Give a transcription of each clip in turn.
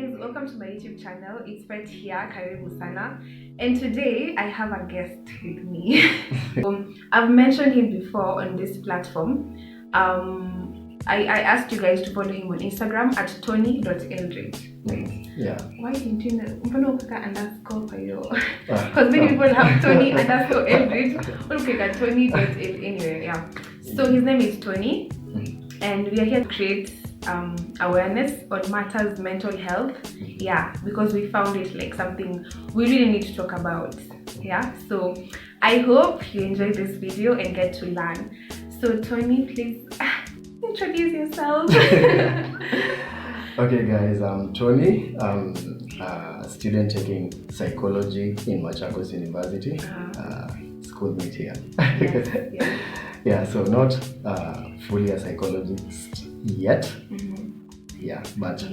guys, welcome to my YouTube channel. It's Pet here, Karibu Sana. And today I have a guest with me. I've mentioned him before on this platform. I asked you guys to follow him on Instagram at tony.eldridge. Right? Yeah. Why didn't you know underscore? Because many people have Tony underscore Eldridge. Okay, at tony.eldridge anyway, yeah. So his name is Tony, and we are here to create awareness on matters mental health, because we found it like something we really need to talk about. So I hope you enjoy this video and get to learn. So Tony, please introduce yourself. Okay guys, I'm Tony. I'm a student taking psychology in Machakos University. Schoolmate here. Yeah, so not fully a psychologist yet. Yeah, but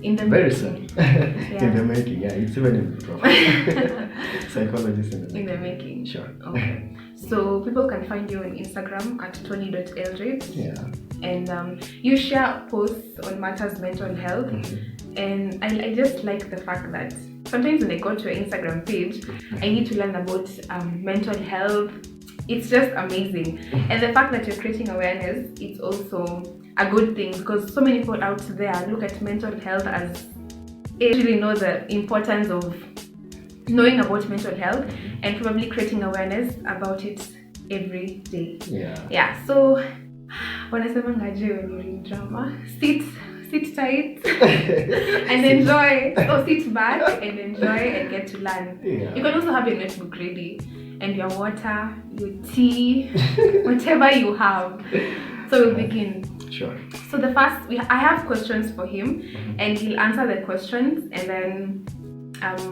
in the very soon. In the making. Yeah, it's even in the profession. Psychologist in the making. Sure. Okay. So people can find you on Instagram at tony.eldridge. Yeah. And you share posts on matters mental health. And I just like the fact that sometimes when I go to your Instagram page, I need to learn about mental health. It's just amazing. And the fact that you're creating awareness, it's also a good thing, because so many people out there look at mental health as they really know the importance of knowing about mental health and probably creating awareness about it every day. Yeah. So wanasema ngaje when you're in drama, sit tight and enjoy. So sit back and enjoy and get to learn. You can also have your notebook ready and your water, your tea, whatever you have. So we'll begin. Sure. So the first, I have questions for him, and he'll answer the questions, and then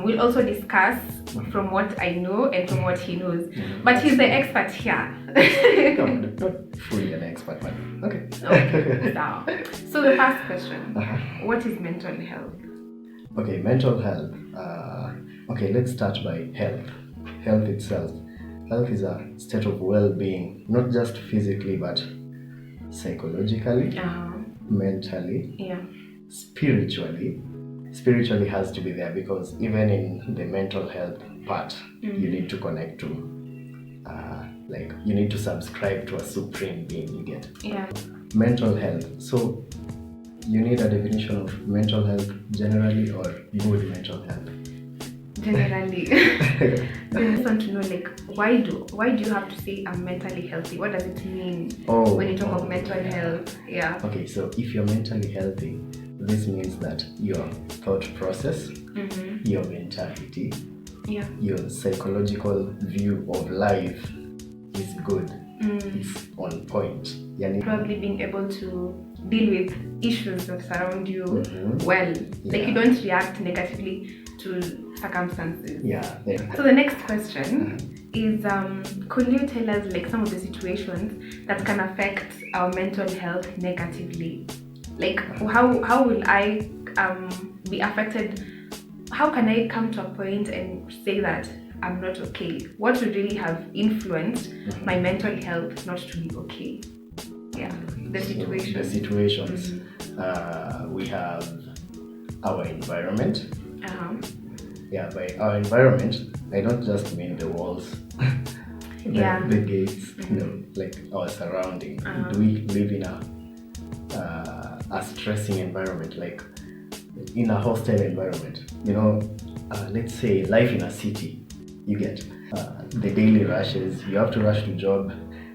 we'll also discuss from what I know and from what he knows. But he's the expert here. No, not fully an expert, but okay. So the first question, what is mental health? Okay, mental health. Okay, let's start by health. Health itself. Health is a state of well-being, not just physically, but psychologically, mentally, spiritually. Spiritually has to be there, because even in the mental health part, you need to connect to, like you need to subscribe to a supreme being. You get mental health. So you need a definition of mental health generally or good mental health. Generally. I just want to know, like, why do you have to say I'm mentally healthy? What does it mean when you talk of mental health? Yeah. Okay, so if you're mentally healthy, this means that your thought process, your mentality, your psychological view of life is good. It's on point. Probably being able to deal with issues that surround you well. Like you don't react negatively to circumstances. So the next question is, could you tell us like some of the situations that can affect our mental health negatively? Like how will I be affected? How can I come to a point and say that I'm not okay? What would really have influenced my mental health not to be okay? The situations. We have our environment. By our environment, I don't just mean the walls, the gates, like our surrounding. Do we live in a stressing environment, like in a hostile environment? Let's say life in a city, you get the daily rushes, you have to rush to job.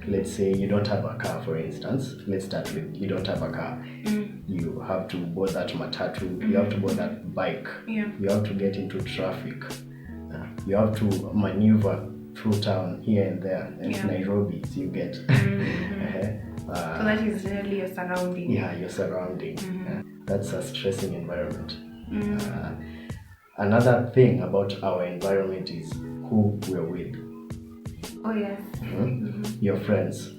Let's say you don't have a car, for instance. Let's start with you don't have a car. You have to board that matatu, you have to board that bike, you have to get into traffic, you have to maneuver through town here and there, and Nairobi, so you get. So that is really your surrounding. Your surrounding. That's a stressing environment. Another thing about our environment is who we're with. Your friends.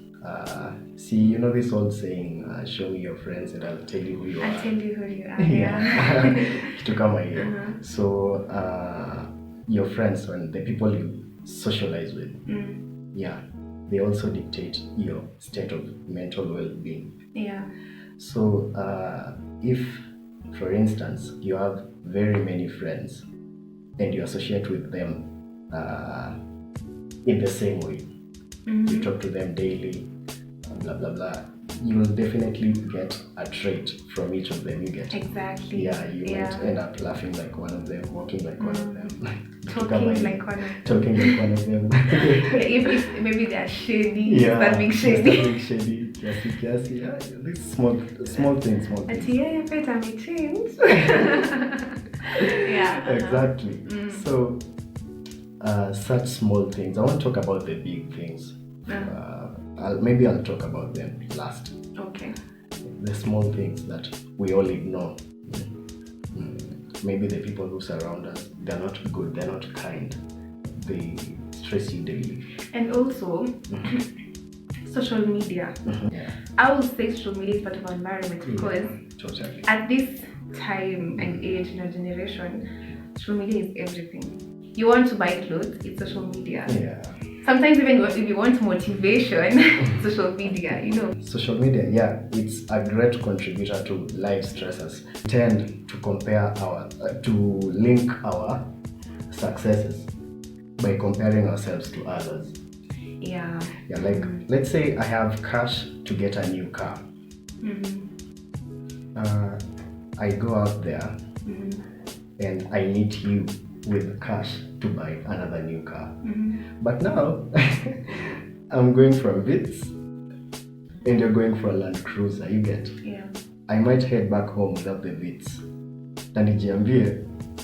See, this old saying, show me your friends and I'll tell you who you are. I'll tell you who you are. To come here. So your friends and the people you socialize with, they also dictate your state of mental well-being. Yeah. So if For instance, you have very many friends and you associate with them in the same way. You talk to them daily, blah blah blah. You will definitely get a trait from each of them. You get exactly. Yeah, you might end up laughing like one of them, walking like one of them, talking like one of them. If maybe they are shady, start being shady. Kiasi. Yeah, these small things. Better may change. Exactly. So such small things. I want to talk about the big things. I'll talk about them last. Okay. The small things that we all ignore. Maybe the people who surround us, they're not good, they're not kind. They stress you daily. And also, social media. Yeah. I will say social media is part of our environment because totally. At this time and age in our generation, social media is everything. You want to buy clothes, it's social media. Yeah. Sometimes even if you want motivation, social media, Social media, yeah, it's a great contributor to life stressors. We tend to compare to link our successes by comparing ourselves to others. Yeah. Yeah, like let's say I have cash to get a new car. I go out there and I meet you with cash to buy another new car. But now I'm going for a Vitz and you're going for a Land Cruiser, you get? Yeah. I might head back home without the Vitz. And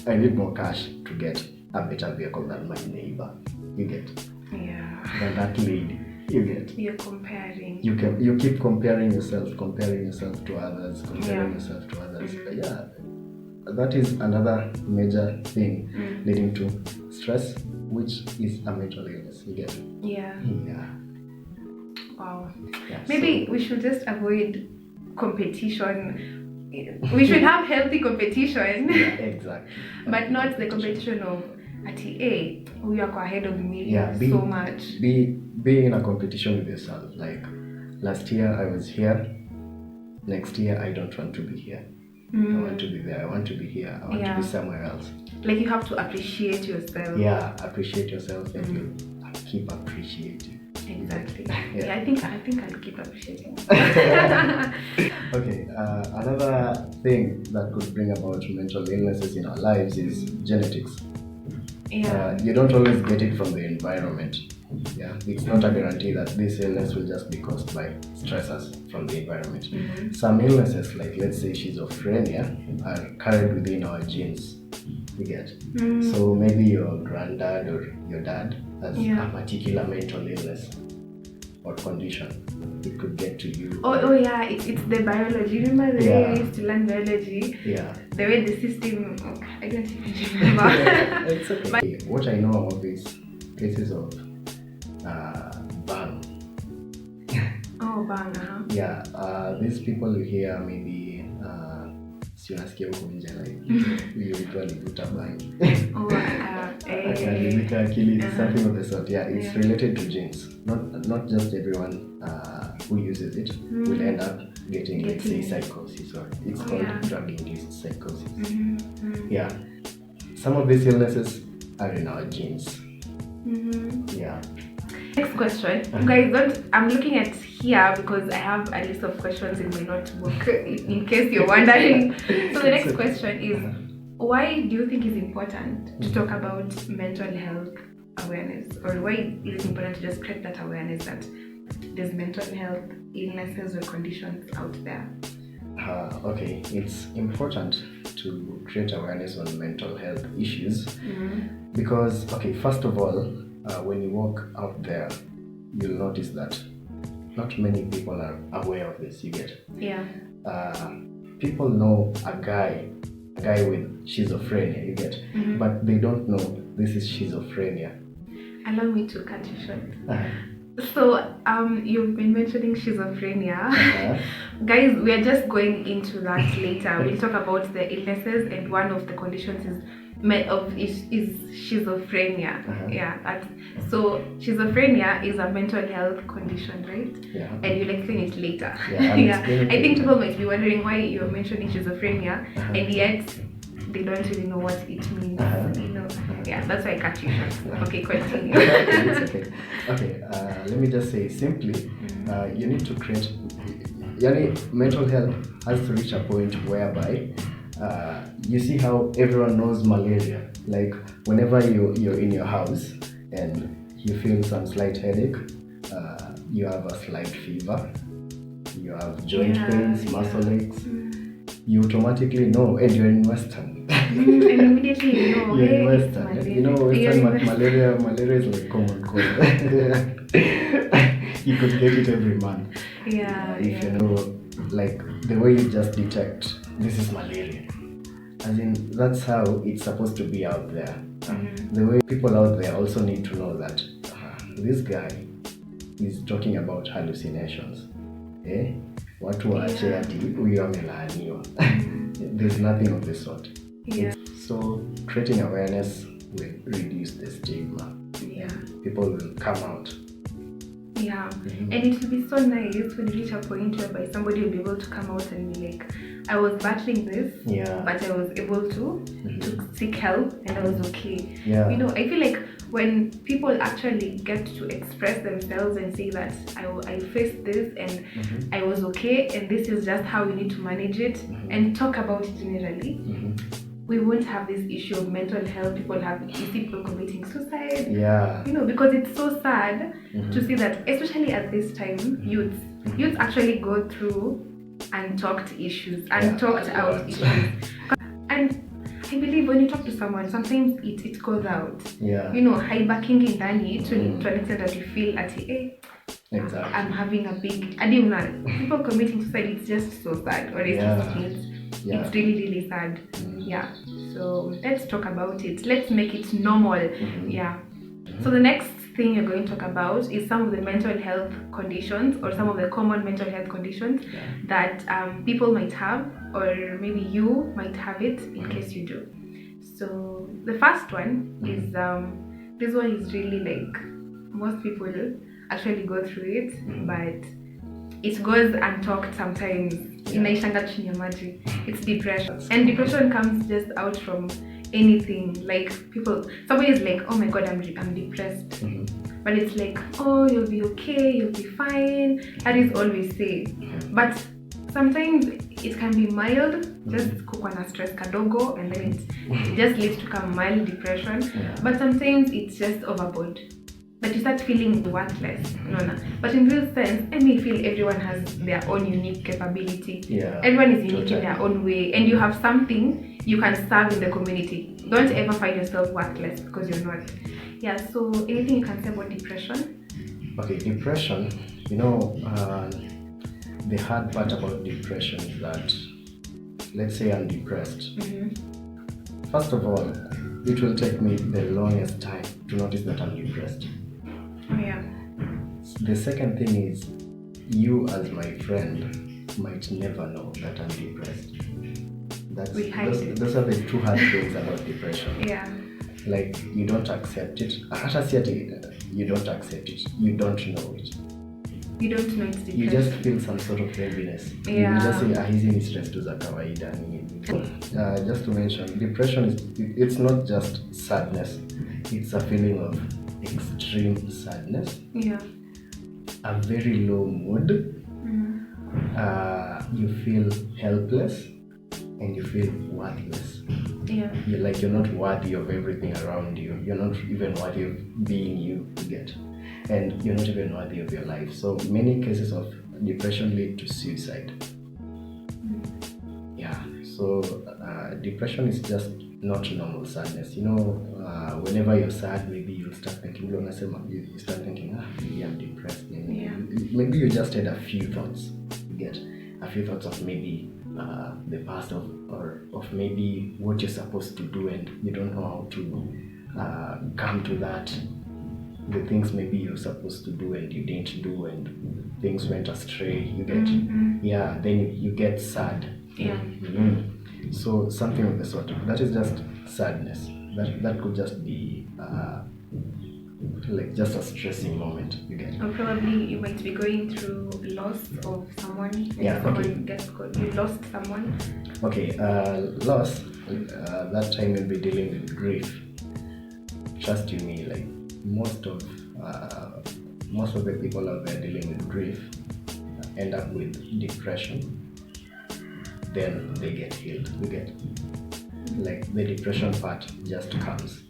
I need more cash to get a better vehicle than my neighbor, you get? Yeah. Than that lady, you get? You're comparing. You keep comparing yourself to others, Yeah. That is another major thing leading to stress, which is a mental illness. You get? Yeah. Wow. Yeah, Maybe we should just avoid competition. We should have healthy competition. Yeah, exactly. But not the competition of we are ahead of me so much. Be in a competition with yourself. Like last year I was here. Next year I don't want to be here. I want to be there. I want to be here. I want to be somewhere else. Like you have to appreciate yourself. Yeah, appreciate yourself and you keep appreciating. Exactly. Yeah, I think I'll keep appreciating. Okay, another thing that could bring about mental illnesses in our lives is genetics. Yeah. You don't always get it from the environment. Yeah, it's not a guarantee that this illness will just be caused by stressors from the environment. Some illnesses, like let's say schizophrenia, are carried within our genes. You get? So maybe your granddad or your dad has a particular mental illness or condition. It could get to you. Oh yeah, it's the biology. Remember the way we used to learn biology? Yeah. The way the system, I don't even remember. It's okay. But what I know of is cases of bang. Oh, bang, Yeah, these people you hear maybe unasikia huko nje like huyo mtu alivuta bangi. Akaharibika akili, something of the sort. Yeah, it's related to genes. Not just everyone who uses it will end up getting let's say psychosis, or it's called drug-induced psychosis. Yeah, some of these illnesses are in our genes. Yeah. Next question. Guys, I'm looking at here because I have a list of questions in my notebook in case you're wondering. So the next question is, why do you think it's important to talk about mental health awareness? Or why is it important to just create that awareness that there's mental health illnesses or conditions out there? Okay, it's important to create awareness on mental health issues because, okay, first of all, when you walk out there, you'll notice that not many people are aware of this. You get? Yeah. People know a guy with schizophrenia. You get? But they don't know this is schizophrenia. Allow me to cut you short. So, you've been mentioning schizophrenia. Guys, we are just going into that later. We'll talk about the illnesses, and one of the conditions is is schizophrenia. So schizophrenia is a mental health condition, right? And you'll explain it later. I think people might be wondering why you're mentioning schizophrenia and yet they don't really know what it means. That's why I cut you short. Okay, continue. It's okay. Okay, let me just say simply, you need to create. Mental health has to reach a point whereby you see how everyone knows malaria. Like whenever you're in your house and you feel some slight headache, you have a slight fever, you have joint pains, muscle aches, you automatically know, and you're in Western. And immediately you know. You're in Western. Western malaria is like common cold. You could get it every month. If you know, like the way you just detect this is malaria. As in, that's how it's supposed to be out there. The way people out there also need to know that this guy is talking about hallucinations. Watu waache ati huyu amelaaniwa. There's nothing of the sort. So creating awareness will reduce the stigma. People will come out. And it will be so nice when you reach a point whereby somebody will be able to come out and be like, I was battling this, but I was able to seek help and I was okay. I feel like when people actually get to express themselves and say that I faced this and I was okay and this is just how we need to manage it and talk about it generally, we won't have this issue of mental health. You see people committing suicide. Because it's so sad to see that, especially at this time, youths actually go through untalked issues, untalked out issues. And I believe when you talk to someone, sometimes it goes out. High-backing in Dani to an extent that you feel exactly. I'm having a big people committing suicide, it's just so sad. Or it's really, really sad. So let's talk about it. Let's make it normal. So the next thing you're going to talk about is some of the mental health conditions or some of the common mental health conditions that people might have, or maybe you might have it in case you do. So the first one is this one is really like most people actually go through it, but it goes untalked sometimes. It's depression, and depression comes just out from anything. Like somebody is like, oh my god, I'm depressed, but it's like, oh, you'll be okay, you'll be fine. That is all we say. But sometimes it can be mild, just kukwa na stress kadogo, and then it just leads to come mild depression. But sometimes it's just overboard, that you start feeling worthless. But in real sense, I feel everyone has their own unique capability. Everyone is unique in their own way, and you have something you can serve in the community. Don't ever find yourself worthless because you're not. So anything you can say about depression? Okay, depression, the hard part about depression is that, let's say I'm depressed. First of all, it will take me the longest time to notice that I'm depressed. The second thing is, you as my friend might never know that I'm depressed. Those are the two hard things about depression. Like, you don't accept it. You don't accept it. You don't know it. You don't know it's depression. You just feel some sort of heaviness. You just say, hizi ni stress tu za kawaida. Just to mention, depression it's not just sadness. It's a feeling of extreme sadness. A very low mood. You feel helpless and you feel worthless. You're not worthy of everything around you. You're not even worthy of being you, and you're not even worthy of your life. So many cases of depression lead to suicide. So depression is just not normal sadness. Whenever you're sad, maybe you'll start thinking, you start thinking, maybe I'm depressed. Maybe you just had a few thoughts. A few thoughts of maybe the past or of maybe what you're supposed to do, and you don't know how to come to that. The things maybe you're supposed to do and you didn't do, and things went astray. Then you get sad. So something of the sort. That is just sadness. That could just be like just a stressing moment. You get. Or probably you might be going through loss of someone. Yeah. Someone gets caught. You lost someone. Okay. Loss. That time you'll be dealing with grief. Trust you me, like most of the people out there dealing with grief end up with depression. Then they get healed. You get, like, the depression part just comes.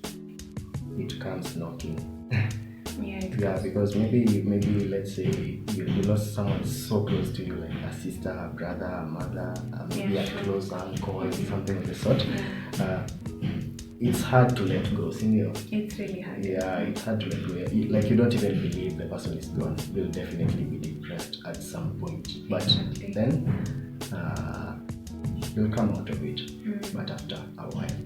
It comes knocking. Yeah, because maybe let's say you lost someone so close to you, like a sister, a brother, a mother, maybe a close uncle, something of the sort. It's hard to let go, senior. It's really hard. Yeah, it's hard to let go. Like, you don't even believe the person is gone. You'll definitely be depressed at some point. But then you'll come out of it. But after a while.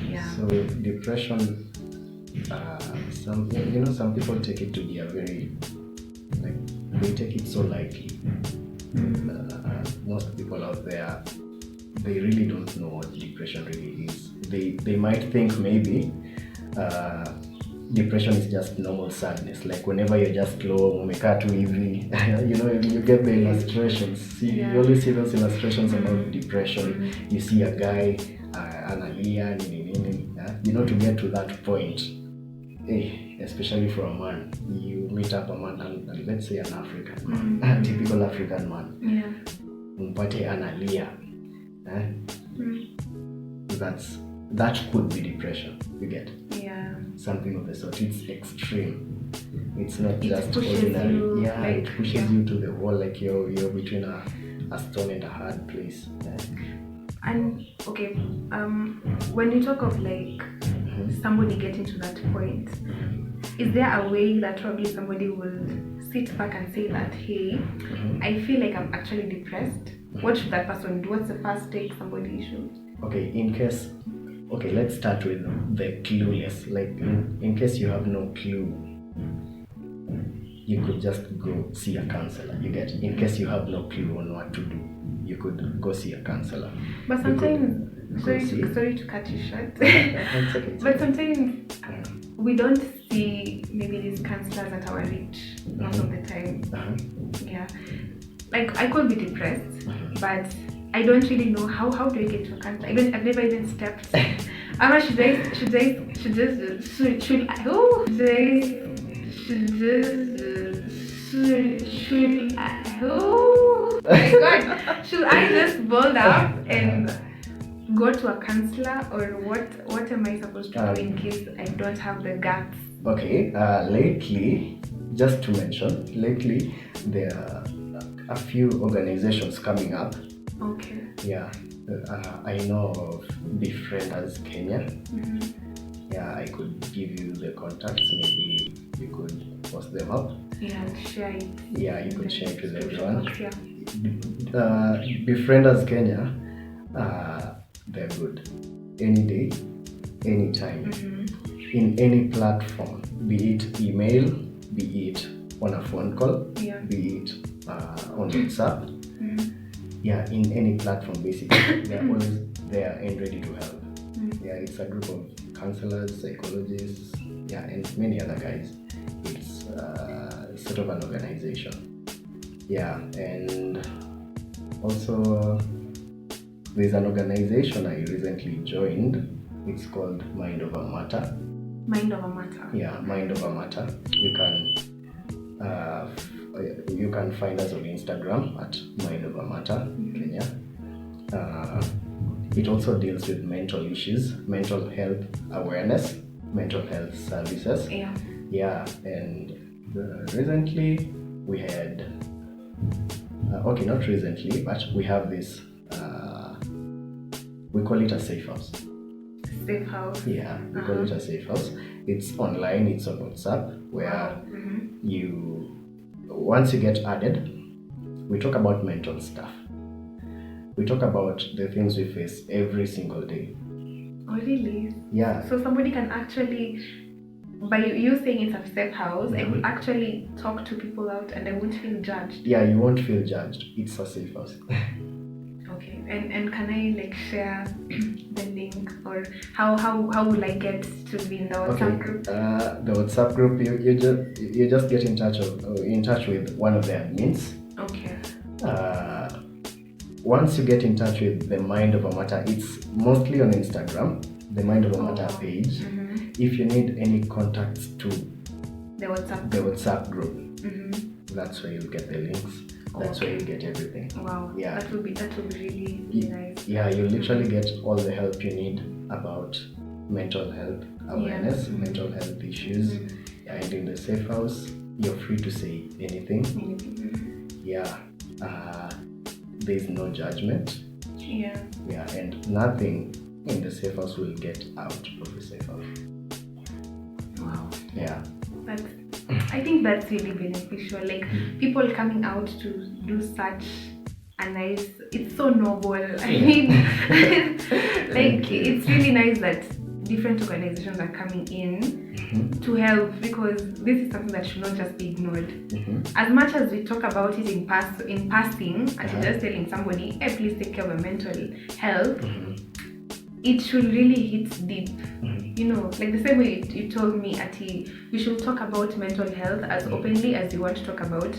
Yeah. So depression, some people take it to be a very, like, they take it so lightly. Most people out there, they really don't know what depression really is. They might think maybe depression is just normal sadness. Like whenever you're just low, umekaa tu hivi, you get the illustrations. You always see those illustrations about depression. You see a guy, analia, to get to that point, especially for a man, you meet up a man, and let's say an African man, a typical African man, umpate analia. That could be depression. You get? Yeah. Something of the sort. It's extreme. It's not just ordinary. It pushes you to the wall, like you're between a stone and a hard place. And okay, when you talk of like somebody getting to that point, is there a way that probably somebody will sit back and say that, hey, I feel like I'm actually depressed? What should that person do? What's the first step somebody should? Okay, let's start with the clueless. Like in case you have no clue, you could just go see a counselor. You get? In case you have no clue on what to do, you could go see a counselor. But sometimes, sorry to cut you short. Okay. But sometimes we don't see maybe these counselors at our reach most of the time. Yeah. Like I could be depressed, but I don't really know how do I get to a counselor. I've never even stepped. Should I just bold up and go to a counselor, or what am I supposed to do in case I don't have the guts? Okay, lately, just to mention, there are a few organizations coming up. Okay. Yeah, I know of Befrienders Kenya. Yeah, I could give you the contacts. Maybe you could post them up. Yeah, share it. Yeah, you could share it with everyone. Yeah. Befrienders Kenya, they're good. Any day, anytime, in any platform, be it email, be it on a phone call, be it on WhatsApp. Yeah, in any platform, basically, they're always there and ready to help. Yeah, it's a group of counselors, psychologists, and many other guys. It's sort of an organization. Yeah, and also there's an organization I recently joined. It's called Mind Over Matter. Mind Over Matter. Yeah, Mind Over Matter. You can find us on Instagram at Mind Over Matter Kenya. It also deals with mental issues, mental health awareness, mental health services. Yeah, and recently we had, not recently, but we have this, we call it a safe house. Safe house? Yeah, we call it a safe house. It's online, it's on WhatsApp, where once you get added, we talk about mental stuff. We talk about the things we face every single day. Oh, really? Yeah. So somebody can actually, by you saying it's a safe house, I could actually talk to people out and I won't feel judged. Yeah, you won't feel judged. It's a safe house. And can I like share the link, or how will I get to be in the WhatsApp group? The WhatsApp group, you just get in touch with one of the admins. Okay. Once you get in touch with the Mind Over Matter, it's mostly on Instagram, the Mind Over Matter page. Mm-hmm. If you need any contacts to the WhatsApp group, mm-hmm. that's where you'll get the links. That's where you get everything. Wow. Yeah. That would be really nice. Yeah, you literally get all the help you need about mental health awareness, mental health issues. Mm-hmm. Yeah, and in the safe house, you're free to say anything. Yeah. There's no judgment. Yeah, and nothing in the safe house will get out of the safe house. Wow. Yeah. I think that's really beneficial. Like people coming out to do such a nice. It's so noble. I mean, like it's really nice that different organizations are coming in to help, because this is something that should not just be ignored. As much as we talk about it in passing, and just telling somebody, hey, please take care of your mental health, it should really hit deep. You know, like the same way you told me, Ati, we should talk about mental health as openly as you want to talk about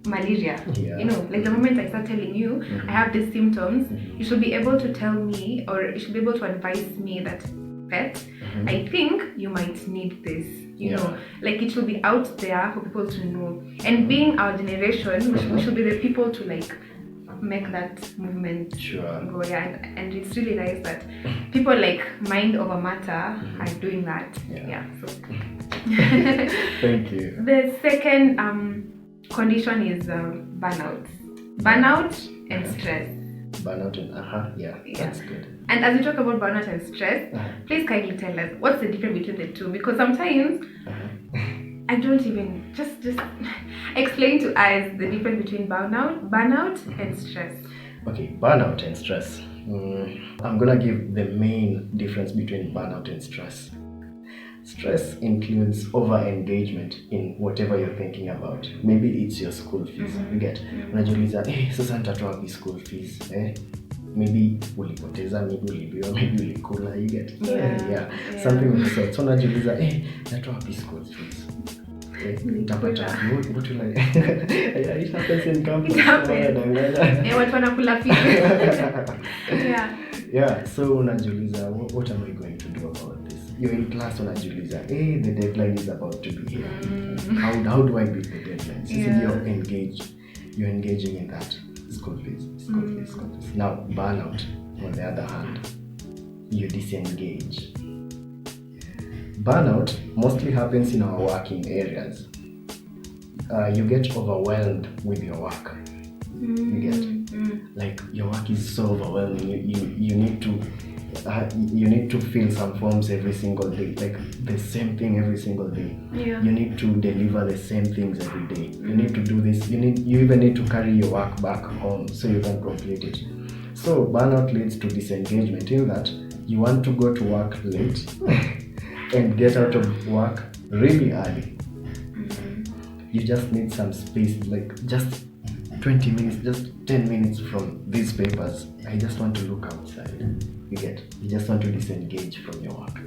malaria. You know, like the moment I start telling you I have these symptoms, you should be able to tell me, or you should be able to advise me that, pet, I think you might need this. You know, like it should be out there for people to know. And being our generation, we should be the people to like make that movement go. Yeah, and it's really nice that people like Mind Over Matter are doing that. So thank you. The second condition is burnout and stress. Burnout and that's good. And as we talk about burnout and stress, please kindly tell us what's the difference between the two, because sometimes I don't even just explain to us the difference between burnout and stress. Okay, burnout and stress. I'm gonna give the main difference between burnout and stress. Stress includes over-engagement in whatever you're thinking about. Maybe it's your school fees. You get, unajiuliza, sasa nitatoa wapi school fees? Maybe ulipoteza, maybe ulibiwa, maybe ulikula, you get. Something of the sort. So unajiuliza, nitatoa wapi school fees? Nitapata what will I? It happens in campus. Watu wanakula fees. So unajiuliza, what am I going to do about this? You're in class, unajiuliza, the deadline is about to be here. How do I beat the deadline? So you're engaging in that. School fees. Now, burnout, on the other hand, you disengage. Burnout mostly happens in our working areas. You get overwhelmed with your work. You get, like your work is so overwhelming. You need to fill some forms every single day, like the same thing every single day. You need to deliver the same things every day. You need to do this. You even need to carry your work back home so you can complete it. So burnout leads to disengagement in that you want to go to work late and get out of work really early. You just need some space, like just 20 minutes, just 10 minutes from these papers. I just want to look outside. You just want to disengage from your work.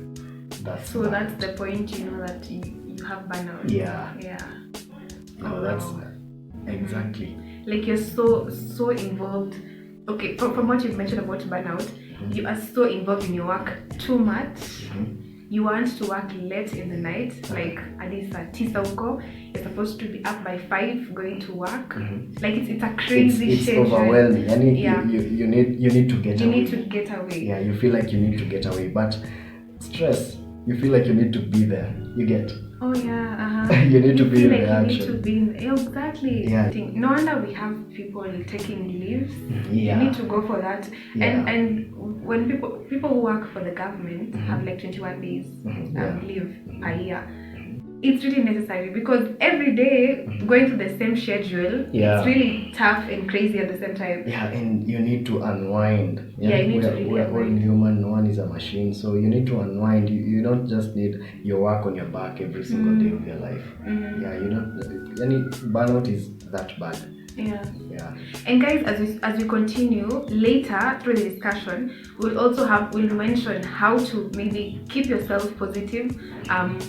That's the point, you know, that you have burnout. That's exactly. Like you're so involved. Okay, from what you've mentioned about burnout, you are so involved in your work too much. You want to work late in the night, like at least at tisa huko. You're supposed to be up by 5 going to work. Like it's a crazy schedule. It's overwhelming. You need to get away. You need to get away. Yeah, you feel like you need to get away. But stress, you feel like you need to be there. You get. Oh yeah, You need to be in the action. You need to be in exactly. Yeah. No wonder we have people taking leaves. Yeah. You need to go for that. And when people who work for the government have like 21 days leave per year, it's really necessary, because every day going through the same schedule, it's really tough and crazy at the same time. Yeah, and you need to unwind. You need to really we're all human, no one is a machine, so you need to unwind. You don't just need your work on your back every single day of your life. Any burnout is that bad. Yeah. Yeah. And guys, as we continue later through the discussion, we'll mention how to maybe keep yourself positive,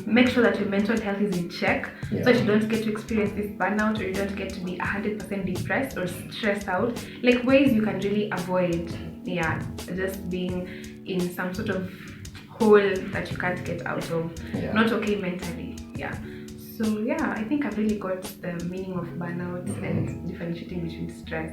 make sure that your mental health is in check, so that you don't get to experience this burnout, or you don't get to be 100% depressed or stressed out. Like ways you can really avoid, just being in some sort of hole that you can't get out of. Not okay mentally. So I think I've really got the meaning of burnout and differentiating between stress.